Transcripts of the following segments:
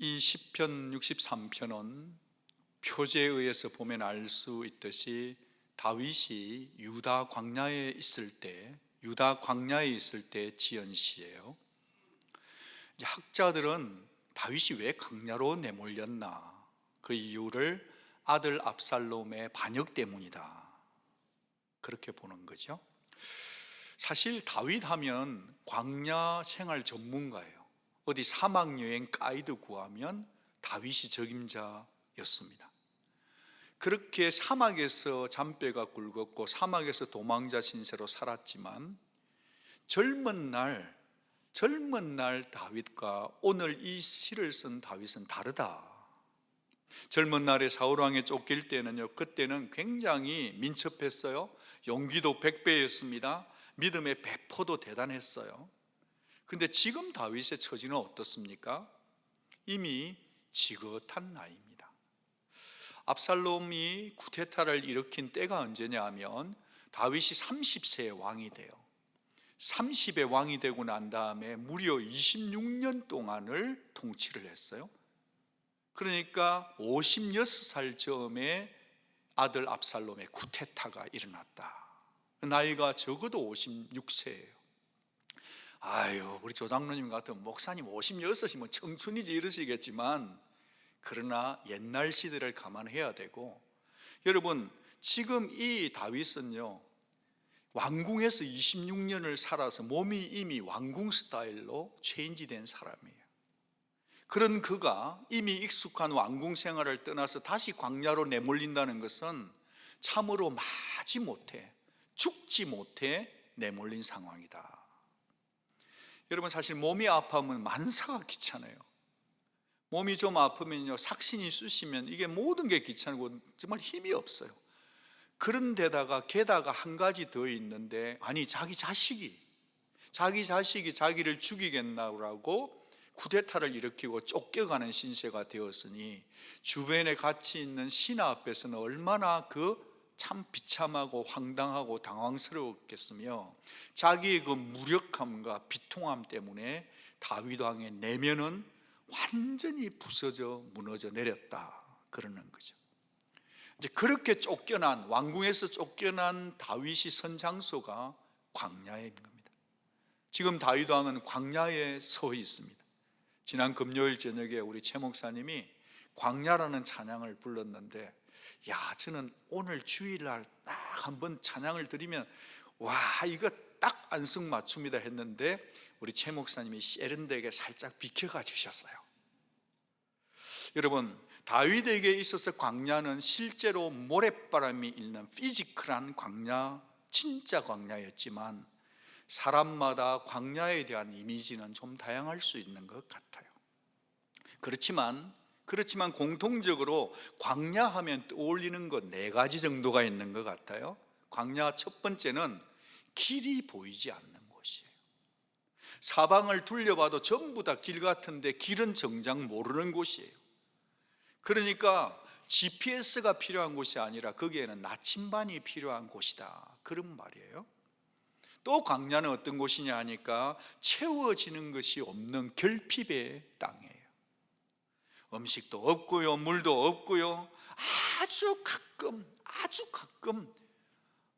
이 시편 63편은 표제에 의해서 보면 알 수 있듯이 다윗이 유다 광야에 있을 때 지은 시예요. 이제 학자들은 다윗이 왜 광야로 내몰렸나, 그 이유를 아들 압살롬의 반역 때문이다, 그렇게 보는 거죠. 사실 다윗 하면 광야 생활 전문가예요. 어디 사막 여행 가이드 구하면 다윗이 적임자였습니다. 그렇게 사막에서 잔뼈가 굵었고 사막에서 도망자 신세로 살았지만 젊은 날 다윗과 오늘 이 시를 쓴 다윗은 다르다. 젊은 날에 사울왕에 쫓길 때는요, 그때는 굉장히 민첩했어요. 용기도 100배였습니다. 믿음의 배포도 대단했어요. 근데 지금 다윗의 처지는 어떻습니까? 이미 지긋한 나이입니다. 압살롬이 쿠데타를 일으킨 때가 언제냐 하면 다윗이 30세에 왕이 돼요. 30에 왕이 되고 난 다음에 무려 26년 동안을 통치를 했어요. 그러니까 56살 즈음에 아들 압살롬의 쿠데타가 일어났다. 나이가 적어도 56세예요. 아유, 우리 조장로님 같은 목사님 56이면 청춘이지 이러시겠지만, 그러나 옛날 시대를 감안해야 되고, 여러분 지금 이 다윗은요, 왕궁에서 26년을 살아서 몸이 이미 왕궁 스타일로 체인지된 사람이에요. 그런 그가 이미 익숙한 왕궁 생활을 떠나서 다시 광야로 내몰린다는 것은 참으로 죽지 못해 내몰린 상황이다. 여러분, 사실 몸이 아프면 만사가 귀찮아요. 몸이 좀 아프면요, 삭신이 쑤시면 이게 모든 게 귀찮고 정말 힘이 없어요. 그런데다가 게다가 한 가지 더 있는데, 아니 자기 자식이 자기를 죽이겠나라고 쿠데타를 일으키고 쫓겨가는 신세가 되었으니 주변에 같이 있는 신하 앞에서는 얼마나 참 비참하고 황당하고 당황스러웠겠으며, 자기의 그 무력함과 비통함 때문에 다윗 왕의 내면은 완전히 부서져 무너져 내렸다, 그러는 거죠. 이제 그렇게 왕궁에서 쫓겨난 다윗이 선 장소가 광야인 겁니다. 지금 다윗 왕은 광야에 서 있습니다. 지난 금요일 저녁에 우리 최 목사님이 광야라는 찬양을 불렀는데, 저는 오늘 주일날 딱 한번 찬양을 드리면 이거 딱 안성맞춤이다 했는데, 우리 최 목사님이 세련되게 살짝 비켜가 주셨어요. 여러분, 다윗에게 있어서 광야는 실제로 모래바람이 일는 피지컬한 광야, 진짜 광야였지만 사람마다 광야에 대한 이미지는 좀 다양할 수 있는 것 같아요. 그렇지만 공통적으로 광야하면 떠올리는 것 4가지 정도가 있는 것 같아요. 광야 첫 번째는 길이 보이지 않는 곳이에요. 사방을 둘러봐도 전부 다 길 같은데 길은 정작 모르는 곳이에요. 그러니까 GPS가 필요한 곳이 아니라 거기에는 나침반이 필요한 곳이다, 그런 말이에요. 또 광야는 어떤 곳이냐 하니까 채워지는 것이 없는 결핍의 땅이에요. 음식도 없고요, 물도 없고요. 아주 가끔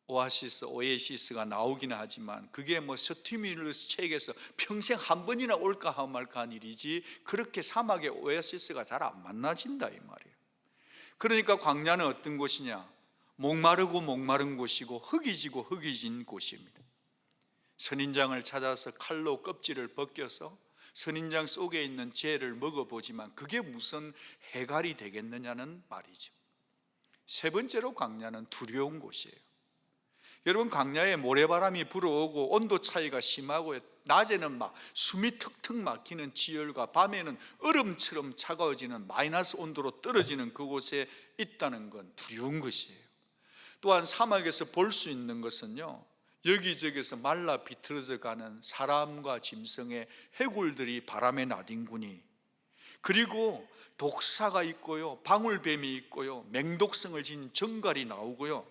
오아시스가 나오기는 하지만 그게 스티뮬러스 책에서 평생 한 번이나 올까 말까 한 일이지, 그렇게 사막에 오아시스가 잘 안 만나진다, 이 말이에요. 그러니까 광야는 어떤 곳이냐? 목마른 곳이고 흙이진 곳입니다. 선인장을 찾아서 칼로 껍질을 벗겨서 선인장 속에 있는 재를 먹어보지만 그게 무슨 해갈이 되겠느냐는 말이죠. 세 번째로 광야는 두려운 곳이에요. 여러분, 광야에 모래바람이 불어오고 온도 차이가 심하고 낮에는 숨이 턱턱 막히는 지열과 밤에는 얼음처럼 차가워지는 마이너스 온도로 떨어지는 그곳에 있다는 건 두려운 것이에요. 또한 사막에서 볼 수 있는 것은요, 여기저기서 말라 비틀어져 가는 사람과 짐승의 해골들이 바람에 나뒹구니, 그리고 독사가 있고요, 방울뱀이 있고요, 맹독성을 지닌 정갈이 나오고요.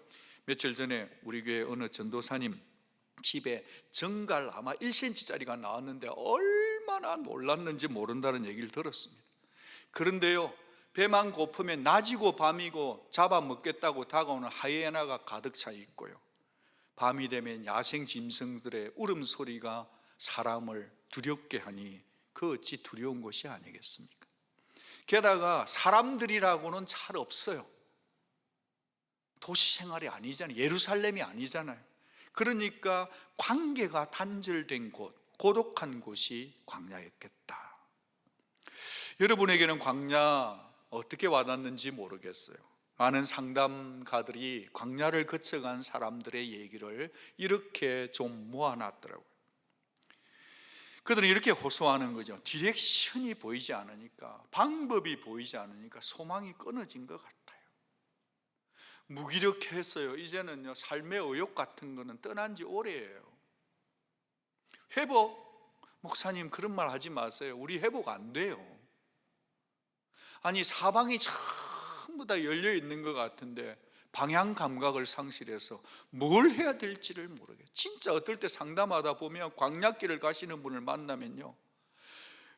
며칠 전에 우리 교회 어느 전도사님 집에 정갈 아마 1cm짜리가 나왔는데 얼마나 놀랐는지 모른다는 얘기를 들었습니다. 그런데요, 배만 고프면 낮이고 밤이고 잡아먹겠다고 다가오는 하이에나가 가득 차 있고요, 밤이 되면 야생 짐승들의 울음소리가 사람을 두렵게 하니 그 어찌 두려운 것이 아니겠습니까? 게다가 사람들이라고는 잘 없어요. 도시 생활이 아니잖아요. 예루살렘이 아니잖아요. 그러니까 관계가 단절된 곳, 고독한 곳이 광야였겠다. 여러분에게는 광야 어떻게 와닿는지 모르겠어요. 많은 상담가들이 광야를 거쳐간 사람들의 얘기를 이렇게 좀 모아놨더라고요. 그들은 이렇게 호소하는 거죠. 디렉션이 보이지 않으니까, 방법이 보이지 않으니까 소망이 끊어진 것 같아요. 무기력했어요. 이제는요, 삶의 의욕 같은 거는 떠난 지 오래예요. 회복, 목사님 그런 말 하지 마세요. 우리 회복 안 돼요. 아니, 사방이 전부 다 열려 있는 것 같은데 방향 감각을 상실해서 뭘 해야 될지를 모르겠어요. 진짜 어떨 때 상담하다 보면 광야길을 가시는 분을 만나면요,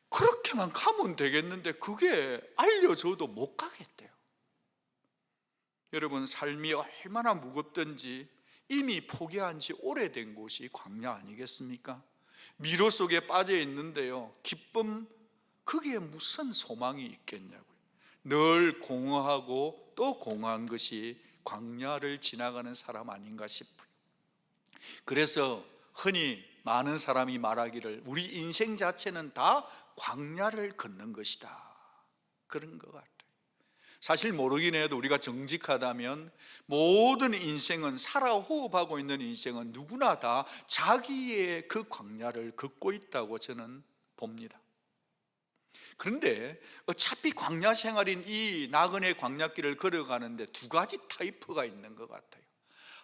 그렇게만 가면 되겠는데 그게 알려줘도 못 가겠대요. 여러분, 삶이 얼마나 무겁든지 이미 포기한 지 오래된 곳이 광야 아니겠습니까? 미로 속에 빠져 있는데요, 기쁨, 그게 무슨 소망이 있겠냐고요. 늘 공허하고 또 공허한 것이 광야를 지나가는 사람 아닌가 싶어요. 그래서 흔히 많은 사람이 말하기를 우리 인생 자체는 다 광야를 걷는 것이다, 그런 것 같아요. 사실 모르긴 해도 우리가 정직하다면 모든 인생은, 살아 호흡하고 있는 인생은 누구나 다 자기의 그 광야를 걷고 있다고 저는 봅니다. 그런데 어차피 광야 생활인 이 나그네 광야길을 걸어가는데 두 가지 타입가 있는 것 같아요.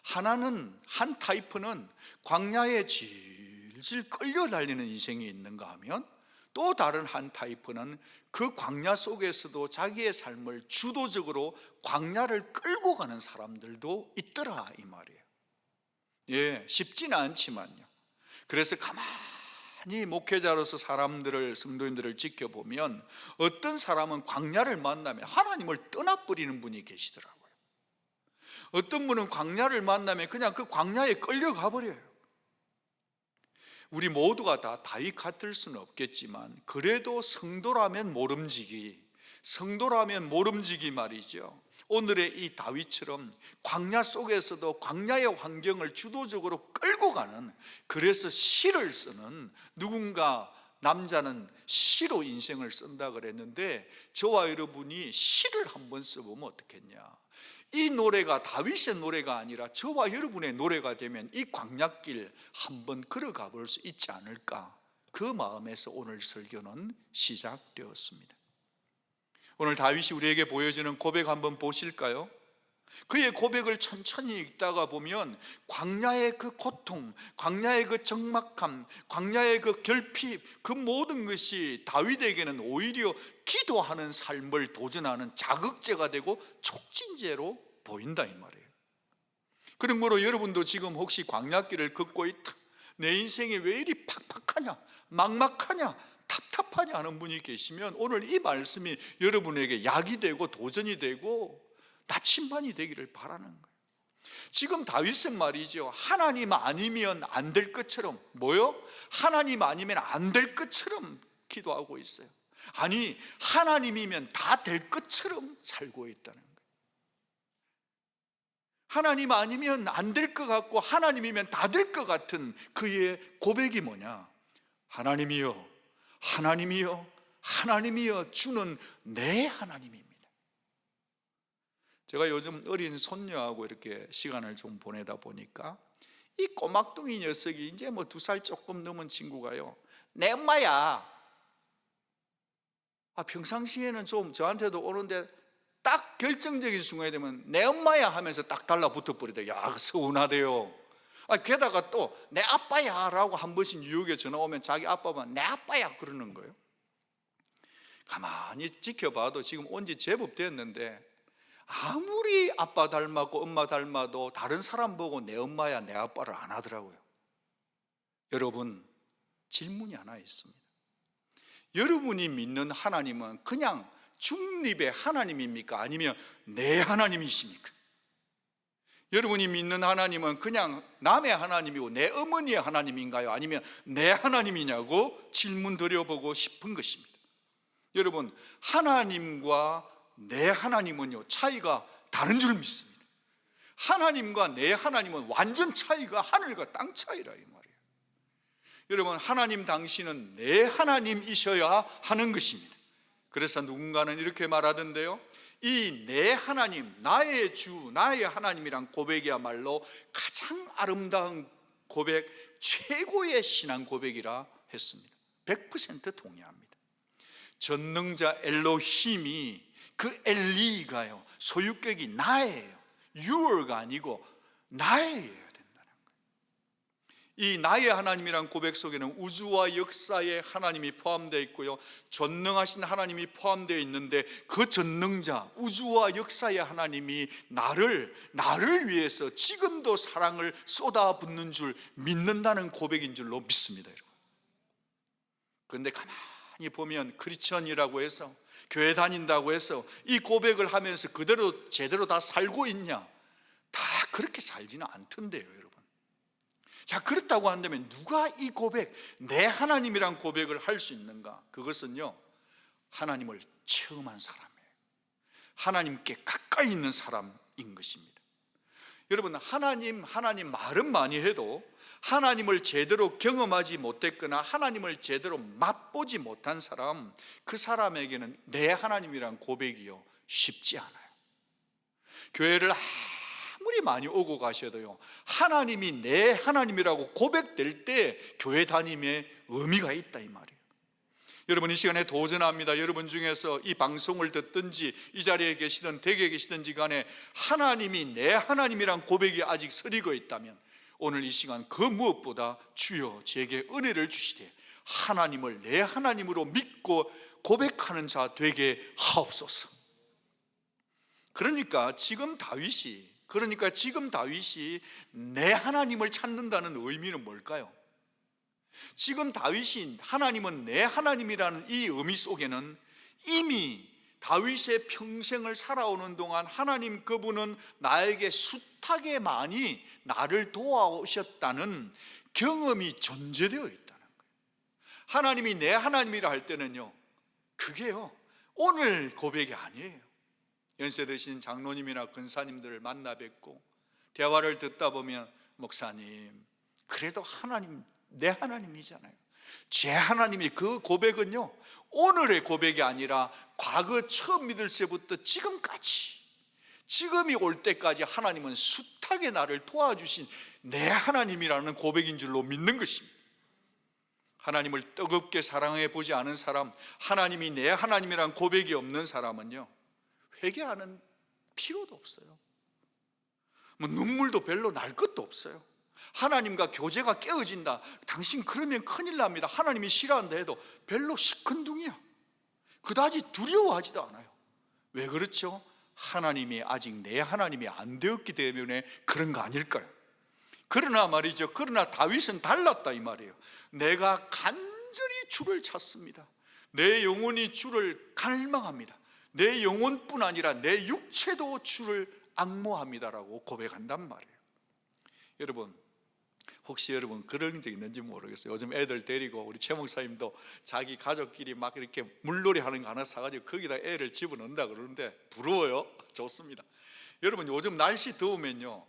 하나는, 한 타입은 광야에 질질 끌려달리는 인생이 있는가 하면, 또 다른 한 타입은 그 광야 속에서도 자기의 삶을 주도적으로 광야를 끌고 가는 사람들도 있더라, 이 말이에요. 예, 쉽지는 않지만요. 그래서 가만히 목회자로서 사람들을, 성도인들을 지켜보면 어떤 사람은 광야를 만나면 하나님을 떠나버리는 분이 계시더라고요. 어떤 분은 광야를 만나면 그냥 그 광야에 끌려가 버려요. 우리 모두가 다 다윗 같을 수는 없겠지만 그래도 성도라면 모름지기, 성도라면 모름지기 말이죠. 오늘의 이 다윗처럼 광야 속에서도 광야의 환경을 주도적으로 끌고 가는, 그래서 시를 쓰는, 누군가 남자는 시로 인생을 쓴다 그랬는데 저와 여러분이 시를 한번 써보면 어떻겠냐. 이 노래가 다윗의 노래가 아니라 저와 여러분의 노래가 되면 이 광야길 한번 걸어가 볼 수 있지 않을까, 그 마음에서 오늘 설교는 시작되었습니다. 오늘 다윗이 우리에게 보여주는 고백 한번 보실까요? 그의 고백을 천천히 읽다가 보면 광야의 그 고통, 광야의 그 적막함, 광야의 그 결핍, 그 모든 것이 다윗에게는 오히려 기도하는 삶을 도전하는 자극제가 되고 촉진제로 보인다, 이 말이에요. 그러므로 여러분도 지금 혹시 광야길을 걷고 있다, 내 인생이 왜 이리 팍팍하냐, 막막하냐, 답답하냐 하는 분이 계시면 오늘 이 말씀이 여러분에게 약이 되고 도전이 되고 나침반이 되기를 바라는 거예요. 지금 다윗은 말이죠, 하나님 아니면 안 될 것처럼, 뭐요? 하나님 아니면 안 될 것처럼 기도하고 있어요. 아니, 하나님이면 다 될 것처럼 살고 있다는 거예요. 하나님 아니면 안 될 것 같고 하나님이면 다 될 것 같은 그의 고백이 뭐냐? 하나님이여, 하나님이여, 하나님이여, 주는 내 하나님입니다. 제가 요즘 어린 손녀하고 이렇게 시간을 좀 보내다 보니까 이 꼬막둥이 녀석이 이제 뭐 2살 조금 넘은 친구가요, 내 엄마야. 평상시에는 좀 저한테도 오는데 딱 결정적인 순간이 되면 내 엄마야 하면서 딱 달라붙어 버리다. 야, 서운하대요. 게다가 또 내 아빠야 라고 한 번씩 뉴욕에 전화 오면 자기 아빠만 내 아빠야 그러는 거예요. 가만히 지켜봐도 지금 온 지 제법 됐는데 아무리 아빠 닮았고 엄마 닮아도 다른 사람 보고 내 엄마야 내 아빠를 안 하더라고요. 여러분, 질문이 하나 있습니다. 여러분이 믿는 하나님은 그냥 중립의 하나님입니까? 아니면 내 하나님이십니까? 여러분이 믿는 하나님은 그냥 남의 하나님이고 내 어머니의 하나님인가요? 아니면 내 하나님이냐고 질문 드려보고 싶은 것입니다. 여러분, 하나님과 내 하나님은요, 차이가 다른 줄 믿습니다. 하나님과 내 하나님은 완전 차이가 하늘과 땅 차이라 이 말이에요. 여러분, 하나님 당신은 내 하나님이셔야 하는 것입니다. 그래서 누군가는 이렇게 말하던데요, 이 내 하나님, 나의 주, 나의 하나님이란 고백이야말로 가장 아름다운 고백, 최고의 신앙 고백이라 했습니다. 100% 동의합니다. 전능자 엘로힘이, 그 엘리가요, 소유격이 나예요. your가 아니고 나예요. 이 나의 하나님이란 고백 속에는 우주와 역사의 하나님이 포함되어 있고요, 전능하신 하나님이 포함되어 있는데, 그 전능자 우주와 역사의 하나님이 나를 위해서 지금도 사랑을 쏟아붓는 줄 믿는다는 고백인 줄로 믿습니다. 여러분, 그런데 가만히 보면 크리스천이라고 해서, 교회 다닌다고 해서 이 고백을 하면서 그대로 제대로 다 살고 있냐? 다 그렇게 살지는 않던데요, 여러분. 자, 그렇다고 한다면 누가 이 고백, 내 하나님이란 고백을 할 수 있는가? 그것은요, 하나님을 체험한 사람이에요. 하나님께 가까이 있는 사람인 것입니다. 여러분, 하나님 말은 많이 해도 하나님을 제대로 경험하지 못했거나 하나님을 제대로 맛보지 못한 사람, 그 사람에게는 내 하나님이란 고백이요, 쉽지 않아요. 교회를 아무리 많이 오고 가셔도요, 하나님이 내 하나님이라고 고백될 때 교회 다님의 의미가 있다 이 말이에요. 여러분, 이 시간에 도전합니다. 여러분 중에서 이 방송을 듣든지 이 자리에 계시든 댁에 계시든지 간에 하나님이 내 하나님이란 고백이 아직 서리고 있다면 오늘 이 시간 그 무엇보다 주여 제게 은혜를 주시되 하나님을 내 하나님으로 믿고 고백하는 자 되게 하옵소서. 그러니까 지금 다윗이 내 하나님을 찾는다는 의미는 뭘까요? 지금 다윗이 하나님은 내 하나님이라는 이 의미 속에는 이미 다윗의 평생을 살아오는 동안 하나님 그분은 나에게 숱하게 많이 나를 도와오셨다는 경험이 전제되어 있다는 거예요. 하나님이 내 하나님이라 할 때는요, 그게요, 오늘 고백이 아니에요. 연세 드신 장로님이나 권사님들을 만나 뵙고 대화를 듣다 보면, 목사님, 그래도 하나님 내 하나님이잖아요. 제 하나님이, 그 고백은요, 오늘의 고백이 아니라 과거 처음 믿을 때부터 지금까지, 지금이 올 때까지 하나님은 숱하게 나를 도와주신 내 하나님이라는 고백인 줄로 믿는 것입니다. 하나님을 뜨겁게 사랑해 보지 않은 사람, 하나님이 내 하나님이라는 고백이 없는 사람은요, 회개하는 필요도 없어요. 눈물도 별로 날 것도 없어요. 하나님과 교제가 깨어진다, 당신 그러면 큰일 납니다, 하나님이 싫어한다 해도 별로 시큰둥이야. 그다지 두려워하지도 않아요. 왜 그렇죠? 하나님이 아직 내 하나님이 안 되었기 때문에 그런 거 아닐까요? 그러나 말이죠, 그러나 다윗은 달랐다 이 말이에요. 내가 간절히 주를 찾습니다. 내 영혼이 주를 갈망합니다. 내 영혼뿐 아니라 내 육체도 주를 앙모합니다라고 고백한단 말이에요. 여러분, 혹시 여러분 그런 적 있는지 모르겠어요. 요즘 애들 데리고 우리 최 목사님도 자기 가족끼리 막 이렇게 물놀이 하는 거 하나 사가지고 거기다 애를 집어넣는다 그러는데 부러워요? 좋습니다. 여러분, 요즘 날씨 더우면요,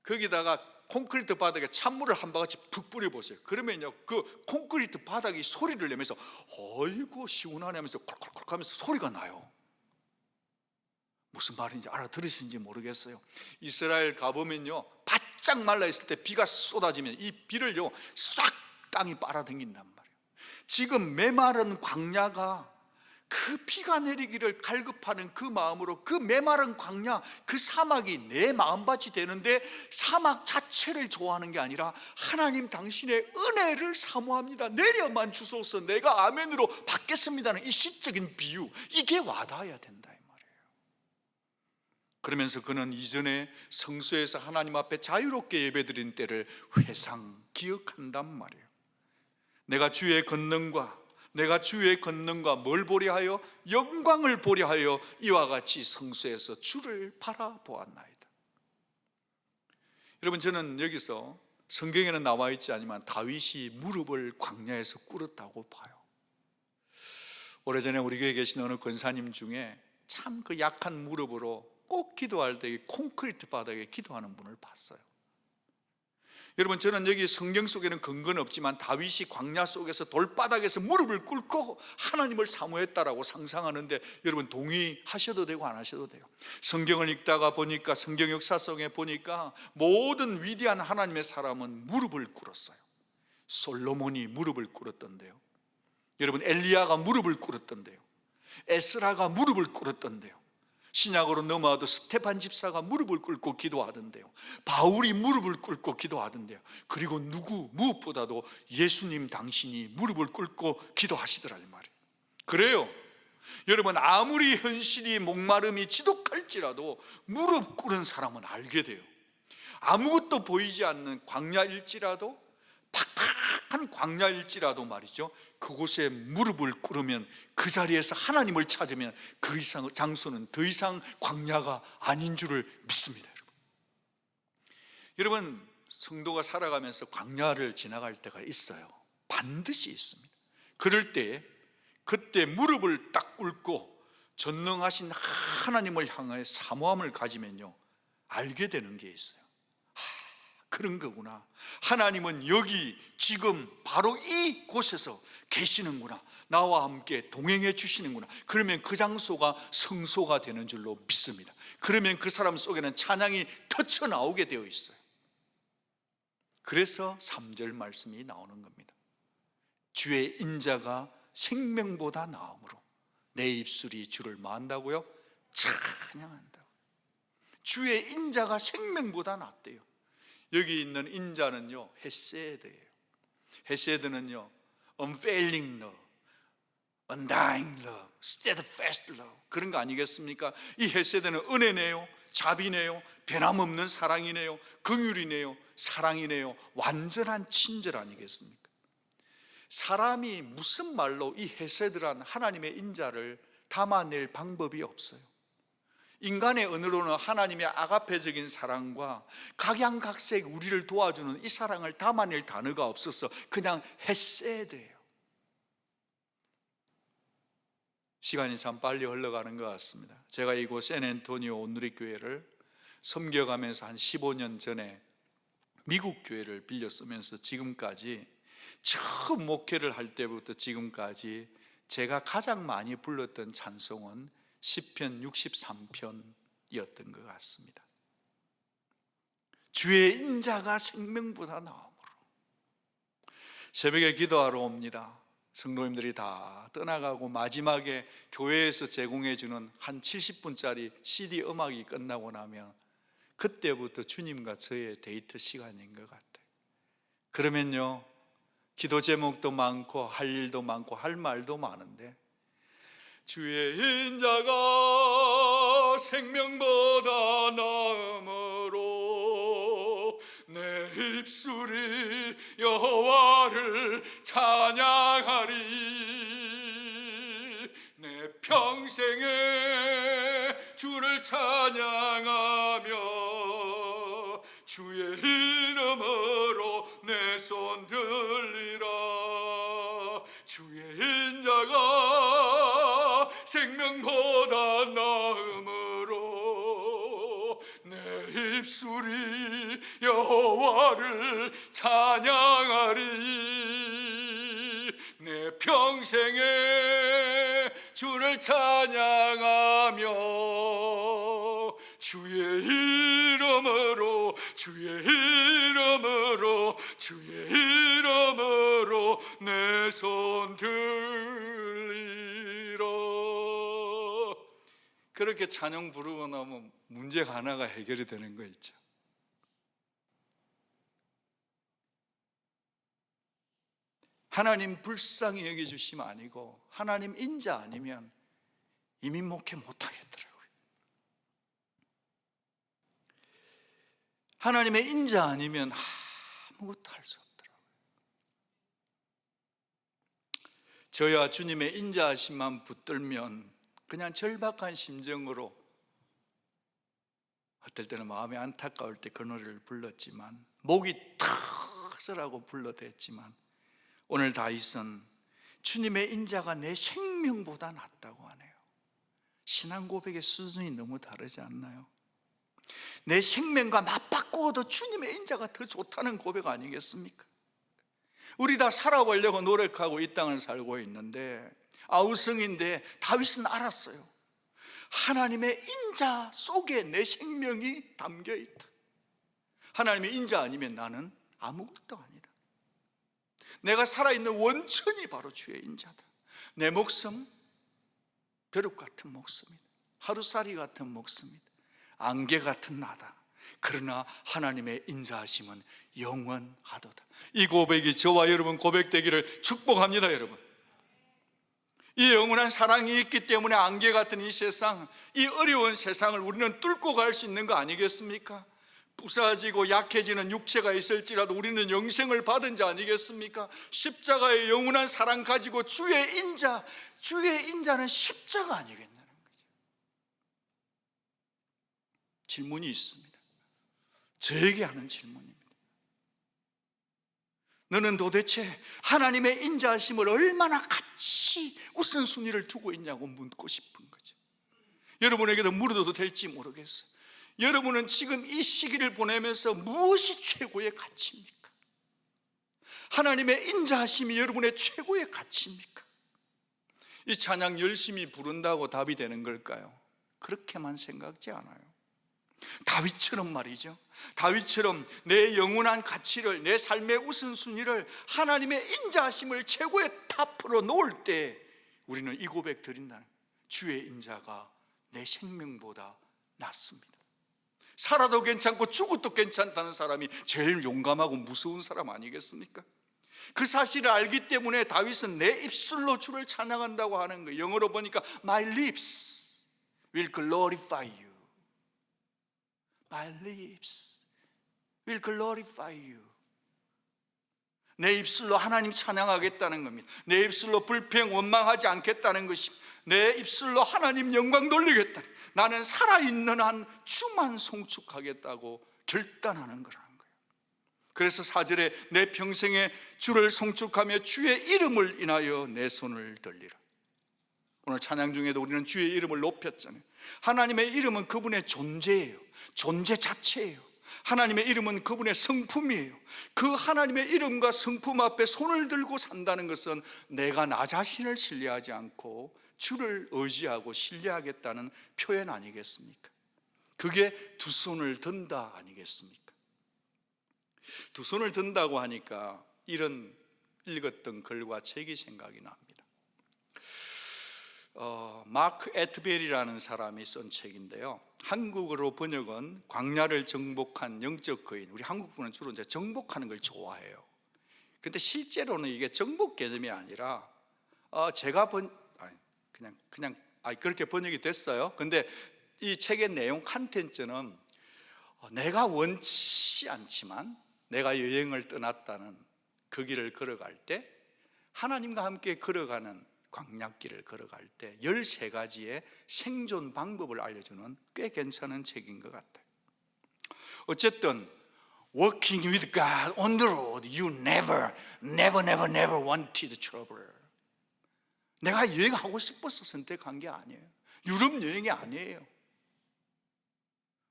거기다가 콘크리트 바닥에 찬물을 한 바가지 푹 뿌려보세요. 그러면요, 그 콘크리트 바닥이 소리를 내면서 어이구 시원하네 하면서 콜콜콜 하면서 소리가 나요. 무슨 말인지 알아들으신지 모르겠어요. 이스라엘 가보면요, 바짝 말라있을 때 비가 쏟아지면 이 비를요 싹 땅이 빨아당긴단 말이에요. 지금 메마른 광야가 그 비가 내리기를 갈급하는 그 마음으로, 그 메마른 광야, 그 사막이 내 마음밭이 되는데 사막 자체를 좋아하는 게 아니라 하나님 당신의 은혜를 사모합니다. 내려만 주소서, 내가 아멘으로 받겠습니다는 이 시적인 비유, 이게 와닿아야 된다 이 말이에요. 그러면서 그는 이전에 성소에서 하나님 앞에 자유롭게 예배드린 때를 회상 기억한단 말이에요. 내가 주의 권능과 내가 주의 권능과 뭘 보려 하여? 영광을 보려 하여 이와 같이 성소에서 주를 바라보았나이다. 여러분, 저는 여기서 성경에는 나와 있지 않지만 다윗이 무릎을 광야에서 꿇었다고 봐요. 오래전에 우리 교회에 계신 어느 권사님 중에 참 그 약한 무릎으로 꼭 기도할 때 콘크리트 바닥에 기도하는 분을 봤어요. 여러분, 저는 여기 성경 속에는 근거는 없지만 다윗이 광야 속에서 돌바닥에서 무릎을 꿇고 하나님을 사모했다라고 상상하는데, 여러분 동의하셔도 되고 안 하셔도 돼요. 성경을 읽다가 보니까, 성경 역사 속에 보니까 모든 위대한 하나님의 사람은 무릎을 꿇었어요. 솔로몬이 무릎을 꿇었던데요. 여러분, 엘리야가 무릎을 꿇었던데요. 에스라가 무릎을 꿇었던데요. 신약으로 넘어와도 스테반 집사가 무릎을 꿇고 기도하던데요. 바울이 무릎을 꿇고 기도하던데요. 그리고 무엇보다도 예수님 당신이 무릎을 꿇고 기도하시더라 이 말이에요. 그래요. 여러분, 아무리 현실이 목마름이 지독할지라도 무릎 꿇은 사람은 알게 돼요. 아무것도 보이지 않는 광야일지라도, 팍팍한 광야일지라도 말이죠, 그곳에 무릎을 꿇으면, 그 자리에서 하나님을 찾으면 그 이상 장소는 더 이상 광야가 아닌 줄을 믿습니다. 여러분, 성도가 살아가면서 광야를 지나갈 때가 있어요. 반드시 있습니다. 그럴 때, 그때 무릎을 딱 꿇고 전능하신 하나님을 향해 사모함을 가지면요, 알게 되는 게 있어요. 그런 거구나. 하나님은 여기 지금 바로 이곳에서 계시는구나. 나와 함께 동행해 주시는구나. 그러면 그 장소가 성소가 되는 줄로 믿습니다. 그러면 그 사람 속에는 찬양이 터쳐 나오게 되어 있어요. 그래서 3절 말씀이 나오는 겁니다. 주의 인자가 생명보다 나음으로 내 입술이 주를 만다고요? 찬양한다고. 주의 인자가 생명보다 낫대요. 여기 있는 인자는요, 헤세드예요. 헤세드는요, unfailing love, undying love, steadfast love, 그런 거 아니겠습니까? 이 헤세드는 은혜네요, 자비네요, 변함없는 사랑이네요, 긍휼이네요, 사랑이네요, 완전한 친절 아니겠습니까? 사람이 무슨 말로 이 헤세드란 하나님의 인자를 담아낼 방법이 없어요. 인간의 언어로는 하나님의 아가페적인 사랑과 각양각색 우리를 도와주는 이 사랑을 담아낼 단어가 없어서 그냥 헤세드예요. 시간이 참 빨리 흘러가는 것 같습니다. 제가 이곳 샌앤토니오 온누리교회를 섬겨가면서 한 15년 전에 미국 교회를 빌려 쓰면서 지금까지, 처음 목회를 할 때부터 지금까지 제가 가장 많이 불렀던 찬송은 시편 63편이었던 것 같습니다. 주의 인자가 생명보다 나음으로. 새벽에 기도하러 옵니다. 성도님들이 다 떠나가고 마지막에 교회에서 제공해 주는 한 70분짜리 CD 음악이 끝나고 나면 그때부터 주님과 저의 데이트 시간인 것 같아요. 그러면요, 기도 제목도 많고 할 일도 많고 할 말도 많은데, 주의 인자가 생명보다 나음으로 내 입술이 여호와를 찬양하리. 내 평생에 주를 찬양하며 주의 이름으로 내 손 들리라. 주의 인자가 생명보다 나음으로 내 입술이 여호와를 찬양하리. 내 평생에 주를 찬양하며 주의 이름으로 주의 이름으로 주의 이름으로 내 손 들리라. 그렇게 찬양 부르고 나면 문제가 하나가 해결이 되는 거 있죠. 하나님 불쌍히 여겨주시면 아니고 하나님 인자 아니면 이미 목회 못하겠더라고요. 하나님의 인자 아니면 아무것도 할 수 없더라고요. 저야 주님의 인자하심만 붙들면 그냥 절박한 심정으로 어떨 때는 마음이 안타까울 때 그 노래를 불렀지만, 목이 턱설하고 불러댔지만, 오늘 다윗은 주님의 인자가 내 생명보다 낫다고 하네요. 신앙 고백의 수준이 너무 다르지 않나요? 내 생명과 맞바꾸어도 주님의 인자가 더 좋다는 고백 아니겠습니까? 우리 다 살아보려고 노력하고 이 땅을 살고 있는데, 아우성인데 다윗은 알았어요. 하나님의 인자 속에 내 생명이 담겨 있다. 하나님의 인자 아니면 나는 아무것도 아니다. 내가 살아있는 원천이 바로 주의 인자다. 내 목숨 벼룩 같은 목숨이다. 하루살이 같은 목숨이다. 안개 같은 나다. 그러나 하나님의 인자하심은 영원하도다. 이 고백이 저와 여러분 고백되기를 축복합니다. 여러분, 이 영원한 사랑이 있기 때문에 안개 같은 이 세상, 이 어려운 세상을 우리는 뚫고 갈 수 있는 거 아니겠습니까? 부서지고 약해지는 육체가 있을지라도 우리는 영생을 받은 자 아니겠습니까? 십자가의 영원한 사랑 가지고 주의 인자는 십자가 아니겠냐는 거죠. 질문이 있습니다. 저에게 하는 질문입니다. 너는 도대체 하나님의 인자하심을 얼마나 가치 우선순위를 두고 있냐고 묻고 싶은 거죠. 여러분에게도 물어도 될지 모르겠어요. 여러분은 지금 이 시기를 보내면서 무엇이 최고의 가치입니까? 하나님의 인자하심이 여러분의 최고의 가치입니까? 이 찬양 열심히 부른다고 답이 되는 걸까요? 그렇게만 생각지 않아요. 다윗처럼 말이죠. 다윗처럼 내 영원한 가치를, 내 삶의 우선순위를 하나님의 인자하심을 최고의 탑으로 놓을 때 우리는 이 고백 드린다는, 주의 인자가 내 생명보다 낫습니다. 살아도 괜찮고 죽어도 괜찮다는 사람이 제일 용감하고 무서운 사람 아니겠습니까? 그 사실을 알기 때문에 다윗은 내 입술로 주를 찬양한다고 하는 거예요. 영어로 보니까 My lips will glorify you. My lips will glorify you. 내 입술로 하나님 찬양하겠다는 겁니다. 내 입술로 불평 원망하지 않겠다는 것입니다. 내 입술로 하나님 영광 돌리겠다. 나는 살아있는 한 주만 송축하겠다고 결단하는 거라는 거예요. 그래서 4절에 내 평생에 주를 송축하며 주의 이름을 인하여 내 손을 들리라. 오늘 찬양 중에도 우리는 주의 이름을 높였잖아요. 하나님의 이름은 그분의 존재예요. 존재 자체예요. 하나님의 이름은 그분의 성품이에요. 그 하나님의 이름과 성품 앞에 손을 들고 산다는 것은 내가 나 자신을 신뢰하지 않고 주를 의지하고 신뢰하겠다는 표현 아니겠습니까? 그게 두 손을 든다 아니겠습니까? 두 손을 든다고 하니까 이런 읽었던 글과 책이 생각이 납니다. 마크 에트벨이라는 사람이 쓴 책인데요, 한국어로 번역은 광야를 정복한 영적 거인. 우리 한국 분은 주로 이제 정복하는 걸 좋아해요. 근데 실제로는 이게 정복 개념이 아니라 제가 그렇게 번역이 됐어요. 근데 이 책의 내용 컨텐츠는 내가 원치 않지만 내가 여행을 떠났다는 그 길을 걸어갈 때, 하나님과 함께 걸어가는 광야길을 걸어갈 때 13가지의 생존 방법을 알려주는 꽤 괜찮은 책인 것 같아요. 어쨌든 Walking with God on the road, you never wanted trouble. 내가 여행하고 싶어서 선택한 게 아니에요. 유럽 여행이 아니에요.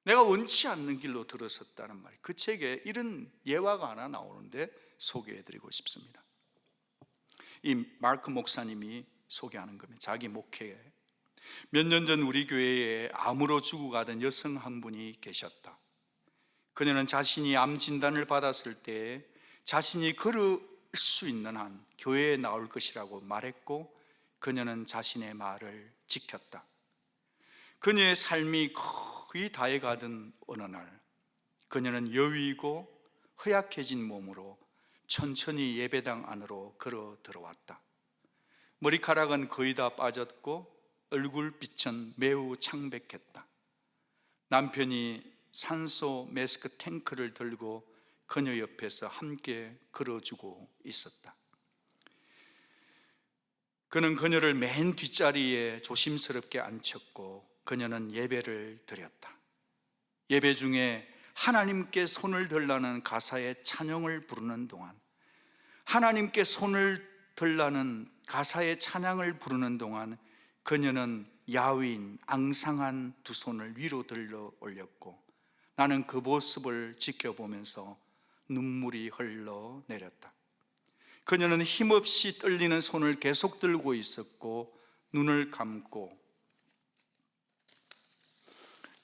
내가 원치 않는 길로 들어섰다는 말이에요. 그 책에 이런 예화가 하나 나오는데 소개해드리고 싶습니다. 이 마크 목사님이 소개하는 겁니다. 자기 목회에 몇 년 전 우리 교회에 암으로 죽어가던 여성 한 분이 계셨다. 그녀는 자신이 암 진단을 받았을 때 자신이 걸을 수 있는 한 교회에 나올 것이라고 말했고, 그녀는 자신의 말을 지켰다. 그녀의 삶이 거의 다해가던 어느 날, 그녀는 여위고 허약해진 몸으로 천천히 예배당 안으로 걸어 들어왔다. 머리카락은 거의 다 빠졌고 얼굴빛은 매우 창백했다. 남편이 산소 마스크 탱크를 들고 그녀 옆에서 함께 걸어주고 있었다. 그는 그녀를 맨 뒷자리에 조심스럽게 앉혔고 그녀는 예배를 드렸다. 예배 중에 하나님께 손을 들라는 가사의 찬양을 부르는 동안, 하나님께 손을 들라는 가사의 찬양을 부르는 동안 그녀는 야윈 앙상한 두 손을 위로 들어 올렸고 나는 그 모습을 지켜보면서 눈물이 흘러내렸다. 그녀는 힘없이 떨리는 손을 계속 들고 있었고 눈을 감고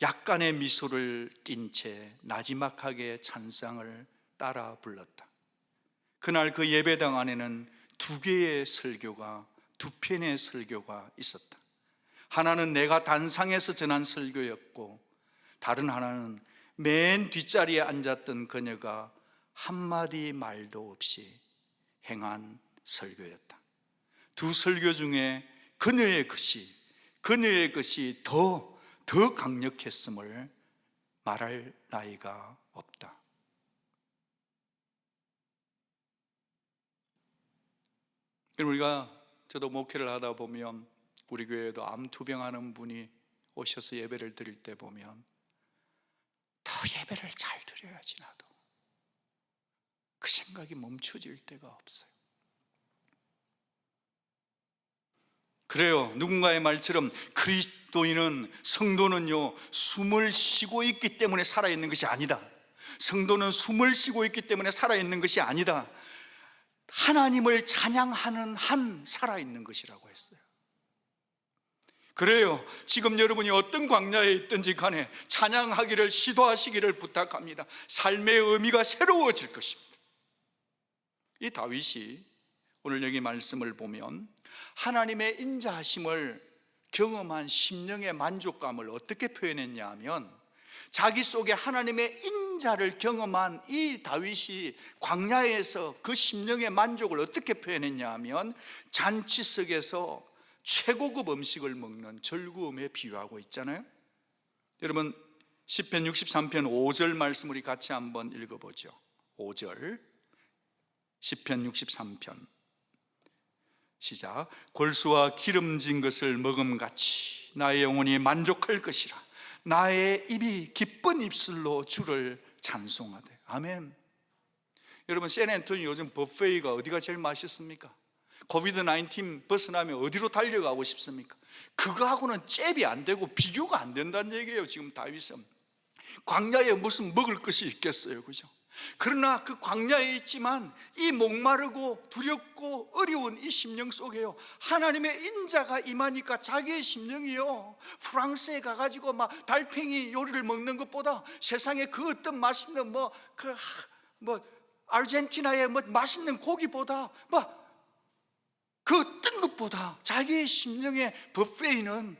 약간의 미소를 띤 채 나지막하게 찬상을 따라 불렀다. 그날 그 예배당 안에는 두 개의 설교가, 두 편의 설교가 있었다. 하나는 내가 단상에서 전한 설교였고 다른 하나는 맨 뒷자리에 앉았던 그녀가 한마디 말도 없이 행한 설교였다. 두 설교 중에 그녀의 것이 더 강력했음을 말할 나위가 없다. 우리가 저도 목회를 하다 보면 우리 교회에도 암 투병하는 분이 오셔서 예배를 드릴 때 보면 더 예배를 잘 드려야지 나도, 그 생각이 멈춰질 때가 없어요. 그래요. 누군가의 말처럼 그리스도인은, 성도는요, 숨을 쉬고 있기 때문에 살아있는 것이 아니다. 성도는 숨을 쉬고 있기 때문에 살아있는 것이 아니다. 하나님을 찬양하는 한 살아있는 것이라고 했어요. 그래요. 지금 여러분이 어떤 광야에 있든지 간에 찬양하기를 시도하시기를 부탁합니다. 삶의 의미가 새로워질 것입니다. 이 다윗이 오늘 여기 말씀을 보면 하나님의 인자하심을 경험한 심령의 만족감을 어떻게 표현했냐 하면, 자기 속에 하나님의 인자를 경험한 이 다윗이 광야에서 그 심령의 만족을 어떻게 표현했냐 하면 잔치석에서 최고급 음식을 먹는 절구음에 비유하고 있잖아요. 여러분 시편 63편 5절 말씀 우리 같이 한번 읽어보죠. 5절 시편 63편 시작. 골수와 기름진 것을 먹음같이 나의 영혼이 만족할 것이라. 나의 입이 기쁜 입술로 주를 찬송하되. 아멘. 여러분 샌앤토니 요즘 버페이가 어디가 제일 맛있습니까? 코비드-19 벗어나면 어디로 달려가고 싶습니까? 그거하고는 잽이 안 되고 비교가 안 된다는 얘기예요. 지금 다윗은 광야에 무슨 먹을 것이 있겠어요, 그죠? 그러나 그 광야에 있지만 이 목마르고 두렵고 어려운 이 심령 속에요, 하나님의 인자가 임하니까 자기의 심령이요, 프랑스에 가가지고 막 달팽이 요리를 먹는 것보다, 세상에 그 어떤 맛있는 아르헨티나의 맛있는 고기보다 그 어떤 것보다 자기의 심령의 버페이는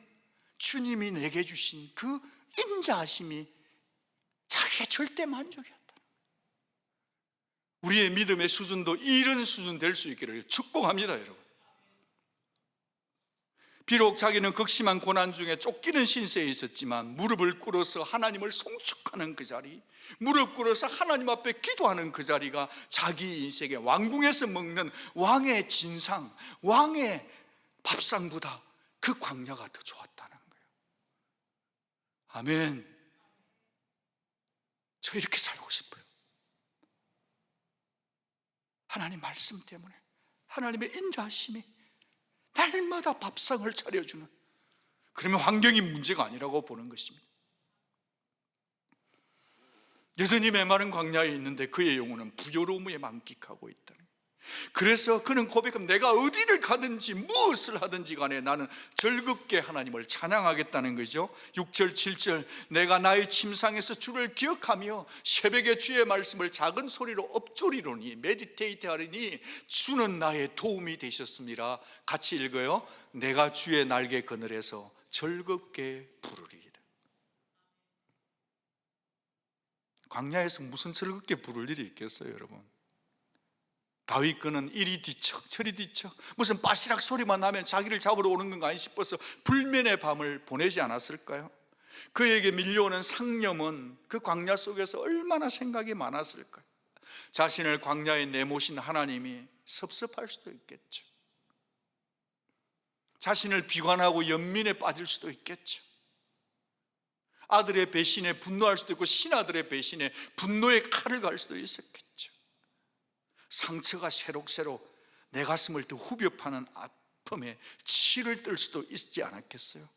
주님이 내게 주신 그 인자하심이 자기의 절대 만족이었다. 우리의 믿음의 수준도 이런 수준 될 수 있기를 축복합니다, 여러분. 비록 자기는 극심한 고난 중에 쫓기는 신세에 있었지만 무릎을 꿇어서 하나님을 송축하는 그 자리, 무릎 꿇어서 하나님 앞에 기도하는 그 자리가 자기 인생의 왕궁에서 먹는 왕의 진상, 왕의 밥상보다 그 광야가 더 좋았다는 거예요. 아멘. 저 이렇게 살고 싶어요. 하나님 말씀 때문에, 하나님의 인자하심이 날마다 밥상을 차려주는, 그러면 환경이 문제가 아니라고 보는 것입니다. 여전히 메마른 광야에 있는데 그의 영혼은 부요로움에 만끽하고 있다는 거예요. 그래서 그는 고백합니다. 내가 어디를 가든지 무엇을 하든지 간에 나는 즐겁게 하나님을 찬양하겠다는 거죠. 6절 7절 내가 나의 침상에서 주를 기억하며 새벽에 주의 말씀을 작은 소리로 엎조리로니 메디테이트 하리니 주는 나의 도움이 되셨습니다. 같이 읽어요. 내가 주의 날개 그늘에서 즐겁게 부르리이다. 광야에서 무슨 즐겁게 부를 일이 있겠어요, 여러분? 다윗 그는 이리 뒤척 저리 뒤척 무슨 바시락 소리만 나면 자기를 잡으러 오는 건가 싶어서 불면의 밤을 보내지 않았을까요? 그에게 밀려오는 상념은 그 광야 속에서 얼마나 생각이 많았을까요? 자신을 광야에 내모신 하나님이 섭섭할 수도 있겠죠. 자신을 비관하고 연민에 빠질 수도 있겠죠. 아들의 배신에 분노할 수도 있고 신아들의 배신에 분노의 칼을 갈 수도 있었겠죠. 상처가 새록새록 내 가슴을 더 후벼 파는 아픔에 치를 뜰 수도 있지 않았겠어요?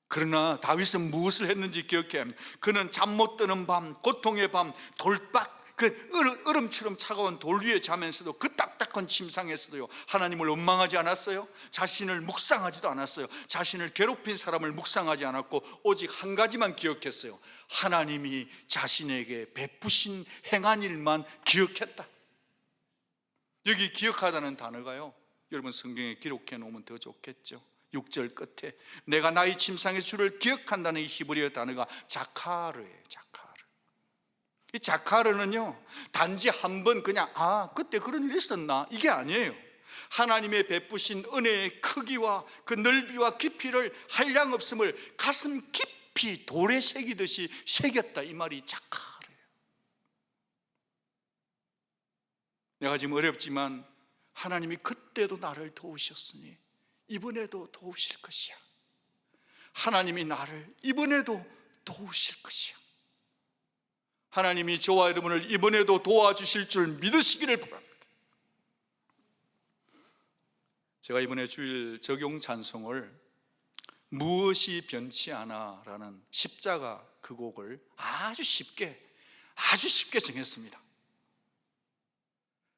그러나 다윗은 무엇을 했는지 기억해야 합니다. 그는 잠 못 드는 밤, 고통의 밤, 돌박, 그 얼음처럼 차가운 돌 위에 자면서도 그 딱딱한 침상에서도요, 하나님을 원망하지 않았어요. 자신을 묵상하지도 않았어요. 자신을 괴롭힌 사람을 묵상하지 않았고 오직 한 가지만 기억했어요. 하나님이 자신에게 베푸신 행한 일만 기억했다. 여기 기억하다는 단어가요, 여러분 성경에 기록해 놓으면 더 좋겠죠. 6절 끝에 내가 나의 침상의 주를 기억한다는 이 히브리어 단어가 자카르예요. 자카르. 이 자카르는요, 단지 한 번 그냥 그때 그런 일이 있었나, 이게 아니에요. 하나님의 베푸신 은혜의 크기와 그 넓이와 깊이를 한량없음을 가슴 깊이 돌에 새기듯이 새겼다, 이 말이 자카르예요. 내가 지금 어렵지만 하나님이 그때도 나를 도우셨으니 이번에도 도우실 것이야. 하나님이 나를 이번에도 도우실 것이야. 하나님이 저와 여러분을 이번에도 도와주실 줄 믿으시기를 바랍니다. 제가 이번에 주일 적용 찬송을 무엇이 변치 않아 라는 십자가 그 곡을 아주 쉽게 정했습니다.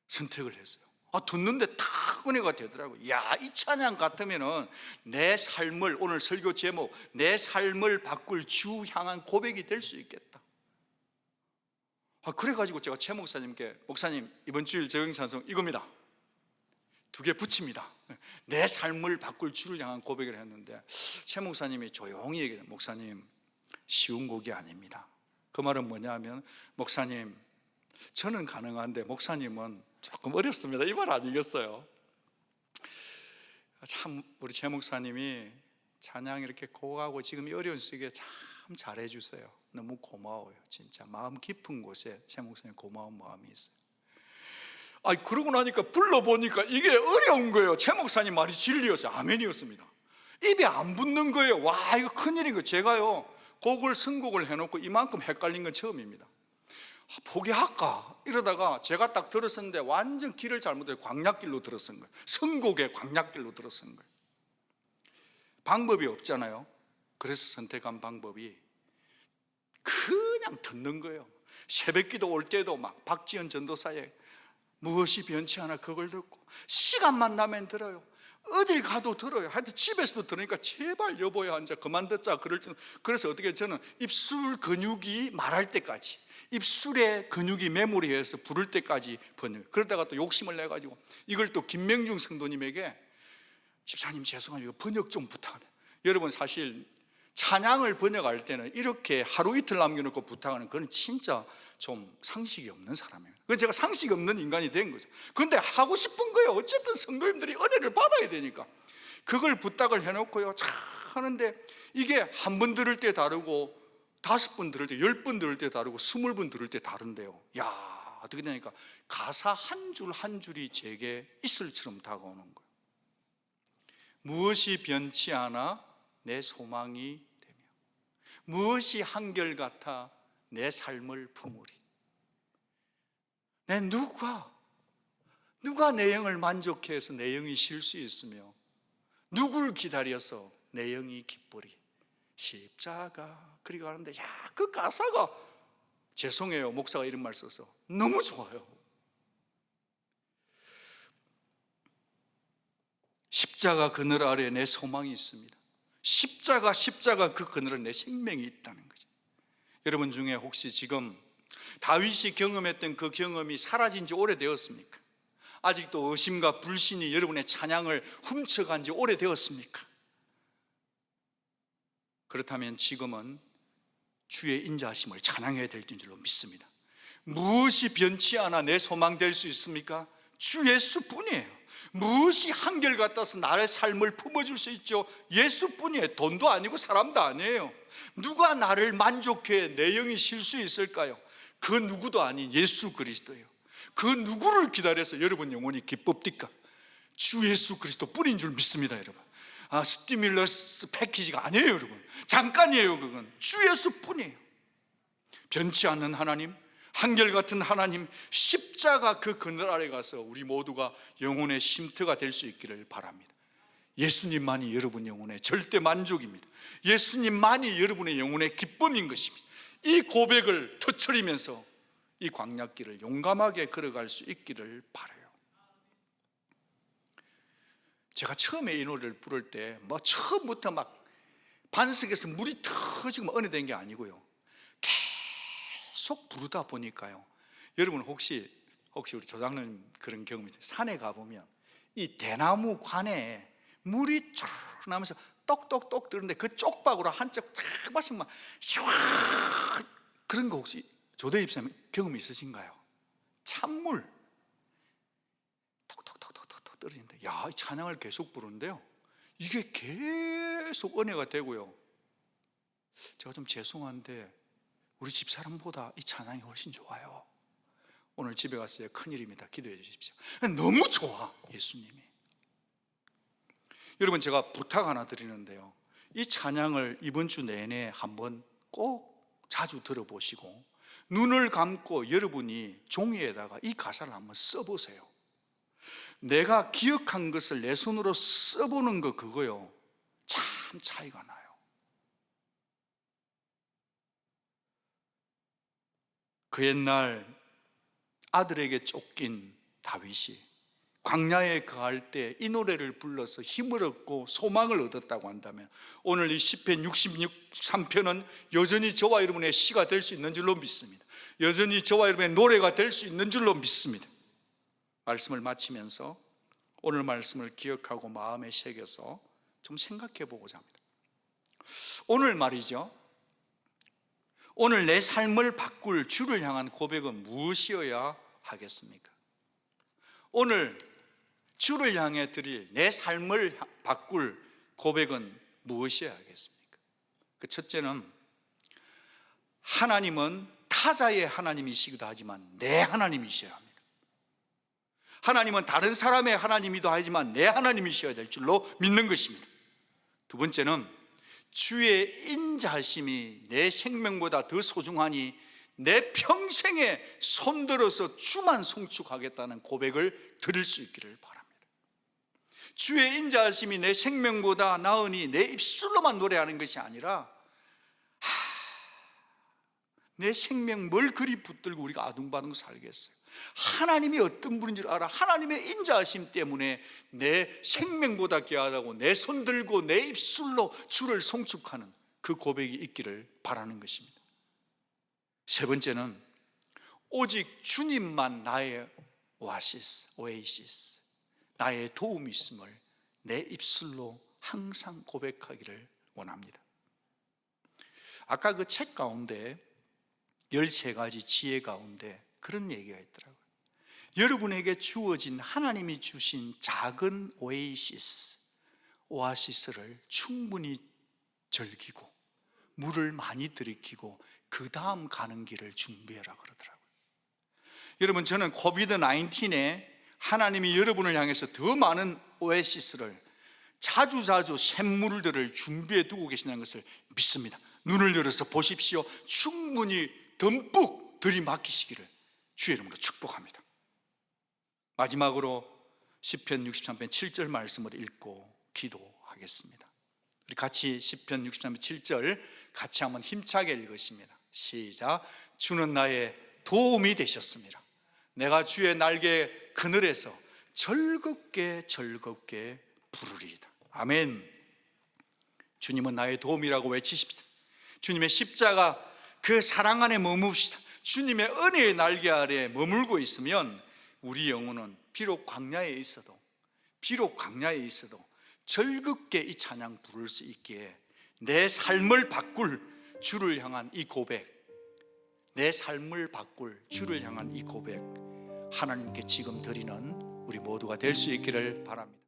선택을 했어요. 듣는데 딱 은혜가 되더라고요. 이 찬양 같으면은 내 삶을, 오늘 설교 제목, 내 삶을 바꿀 주 향한 고백이 될 수 있겠다. 그래가지고 제가 최 목사님께, 목사님 이번 주일 적용 찬송 이겁니다. 2개 붙입니다. 내 삶을 바꿀 주를 향한 고백을 했는데 최 목사님이 조용히 얘기해요. 목사님, 쉬운 곡이 아닙니다. 그 말은 뭐냐 하면, 목사님 저는 가능한데 목사님은 조금 어렵습니다, 이 말 아니겠어요? 참 우리 최 목사님이 찬양 이렇게 고하고 지금 이 어려운 시기에 참 잘해 주세요. 너무 고마워요. 진짜 마음 깊은 곳에 최 목사님 고마운 마음이 있어요. 그러고 나니까 불러보니까 이게 어려운 거예요. 최 목사님 말이 진리였어요. 아멘이었습니다. 입에 안 붙는 거예요. 와, 이거 큰일인 거예요. 제가요 곡을 선곡을 해놓고 이만큼 헷갈린 건 처음입니다. 포기할까 이러다가 제가 딱 들었었는데 완전 길을 잘못해서 광약길로 들었은 거예요. 선곡의 광약길로 들었은 거예요. 방법이 없잖아요. 그래서 선택한 방법이 그냥 듣는 거예요. 새벽기도 올 때도 막 박지연 전도사의 무엇이 변치 않아 그걸 듣고, 시간만 나면 들어요. 어딜 가도 들어요. 하여튼 집에서도 들으니까 제발 여보야 이제 그만 듣자. 그래서 어떻게 저는 입술 근육이 말할 때까지, 입술에 근육이 메모리해서 부를 때까지 번역. 그러다가 또 욕심을 내가지고 이걸 또 김명중 성도님에게, 집사님 죄송합니다, 이거 번역 좀 부탁합니다. 여러분 사실 찬양을 번역할 때는 이렇게 하루 이틀 남겨놓고 부탁하는, 그건 진짜 좀 상식이 없는 사람이에요. 그래서 제가 상식이 없는 인간이 된 거죠. 그런데 하고 싶은 거예요. 어쨌든 성도님들이 은혜를 받아야 되니까 그걸 부탁을 해놓고요 참 하는데, 이게 한 번 들을 때 다르고 5번 들을 때, 10번 들을 때 다르고 20번 들을 때 다른데요, 어떻게 되니까 가사 한 줄 한 줄이 제게 이슬처럼 다가오는 거예요. 무엇이 변치 않아 내 소망이 되며, 무엇이 한결같아 내 삶을 품으리. 누가 내 영을 만족해 해서 내 영이 쉴 수 있으며, 누구를 기다려서 내 영이 기쁘리. 십자가. 그리고 하는데 그 가사가, 죄송해요 목사가 이런 말 써서, 너무 좋아요. 십자가 그늘 아래 내 소망이 있습니다. 십자가 그 그늘에 내 생명이 있다는 거죠. 여러분 중에 혹시 지금 다윗이 경험했던 그 경험이 사라진 지 오래되었습니까? 아직도 의심과 불신이 여러분의 찬양을 훔쳐간 지 오래되었습니까? 그렇다면 지금은 주의 인자하심을 찬양해야 될 줄로 믿습니다. 무엇이 변치 않아 내 소망 될 수 있습니까? 주 예수뿐이에요. 무엇이 한결같아서 나의 삶을 품어줄 수 있죠? 예수뿐이에요. 돈도 아니고 사람도 아니에요. 누가 나를 만족해 내 영이 쉴 수 있을까요? 그 누구도 아닌 예수 그리스도예요. 그 누구를 기다려서 여러분 영혼이 기쁩니까? 주 예수 그리스도 뿐인 줄 믿습니다. 여러분, 스티뮬러스 패키지가 아니에요, 여러분. 잠깐이에요. 그건 주 예수뿐이에요. 변치 않는 하나님, 한결같은 하나님, 십자가 그 그늘 아래 가서 우리 모두가 영혼의 쉼터가 될 수 있기를 바랍니다. 예수님만이 여러분 영혼의 절대 만족입니다. 예수님만이 여러분의 영혼의 기쁨인 것입니다. 이 고백을 터뜨리면서 이 광야길을 용감하게 걸어갈 수 있기를 바라요. 제가 처음에 이 노래를 부를 때 처음부터 반석에서 물이 터지고 은혜된 게 아니고요, 계속 부르다 보니까요, 여러분 혹시 우리 조장님 그런 경험이 있어요? 산에 가보면 이 대나무 관에 물이 쫙 나면서 똑똑똑 뜨는데 그 쪽박으로 한쪽 쫙 마시면 시원, 그런 거 혹시 조대 입사님 경험이 있으신가요? 찬물 톡톡톡톡톡 떨어지는데, 이 찬양을 계속 부르는데요, 이게 계속 은혜가 되고요. 제가 좀 죄송한데 우리 집사람보다 이 찬양이 훨씬 좋아요. 오늘 집에 갔어요. 큰일입니다. 기도해 주십시오. 너무 좋아, 예수님이. 여러분, 제가 부탁 하나 드리는데요, 이 찬양을 이번 주 내내 한번 꼭 자주 들어보시고 눈을 감고 여러분이 종이에다가 이 가사를 한번 써보세요. 내가 기억한 것을 내 손으로 써보는 거, 그거요, 참 차이가 나요. 그 옛날 아들에게 쫓긴 다윗이 광야에 거할 때 이 노래를 불러서 힘을 얻고 소망을 얻었다고 한다면, 오늘 이 시편 63편은 여전히 저와 여러분의 시가 될 수 있는 줄로 믿습니다. 여전히 저와 여러분의 노래가 될 수 있는 줄로 믿습니다. 말씀을 마치면서 오늘 말씀을 기억하고 마음에 새겨서 좀 생각해 보고자 합니다. 오늘 말이죠, 오늘 내 삶을 바꿀 주를 향한 고백은 무엇이어야 하겠습니까? 오늘 주를 향해 드릴 내 삶을 바꿀 고백은 무엇이어야 하겠습니까? 그 첫째는, 하나님은 타자의 하나님이시기도 하지만 내 하나님이셔야 합니다. 하나님은 다른 사람의 하나님이기도 하지만 내 하나님이셔야 될 줄로 믿는 것입니다. 두 번째는, 주의 인자하심이 내 생명보다 더 소중하니 내 평생에 손들어서 주만 송축하겠다는 고백을 드릴 수 있기를 바랍니다. 주의 인자하심이 내 생명보다 나으니 내 입술로만 노래하는 것이 아니라, 내 생명 뭘 그리 붙들고 우리가 아둥바둥 살겠어요? 하나님이 어떤 분인 줄 알아. 하나님의 인자하심 때문에 내 생명보다 귀하다고 내 손 들고 내 입술로 주를 송축하는 그 고백이 있기를 바라는 것입니다. 세 번째는, 오직 주님만 나의 오아시스, 나의 도움이 있음을 내 입술로 항상 고백하기를 원합니다. 아까 그 책 가운데 13가지 지혜 가운데 그런 얘기가 있더라고요. 여러분에게 주어진, 하나님이 주신 작은 오아시스를 충분히 즐기고 물을 많이 들이키고 그 다음 가는 길을 준비해라 그러더라고요. 여러분, 저는 코비드-19에 하나님이 여러분을 향해서 더 많은 오아시스를, 자주 샘물들을 준비해 두고 계시다는 것을 믿습니다. 눈을 열어서 보십시오. 충분히 듬뿍 들이마키시기를 주의 이름으로 축복합니다. 마지막으로 시편 63편 7절 말씀을 읽고 기도하겠습니다. 우리 같이 시편 63편 7절 같이 한번 힘차게 읽으십니다. 시작. 주는 나의 도움이 되셨습니다. 내가 주의 날개 그늘에서 즐겁게 부르리이다. 아멘. 주님은 나의 도움이라고 외치십시다. 주님의 십자가 그 사랑 안에 머뭅시다. 주님의 은혜의 날개 아래 머물고 있으면 우리 영혼은 비록 광야에 있어도 즐겁게 이 찬양 부를 수 있기에, 내 삶을 바꿀 주를 향한 이 고백, 하나님께 지금 드리는 우리 모두가 될 수 있기를 바랍니다.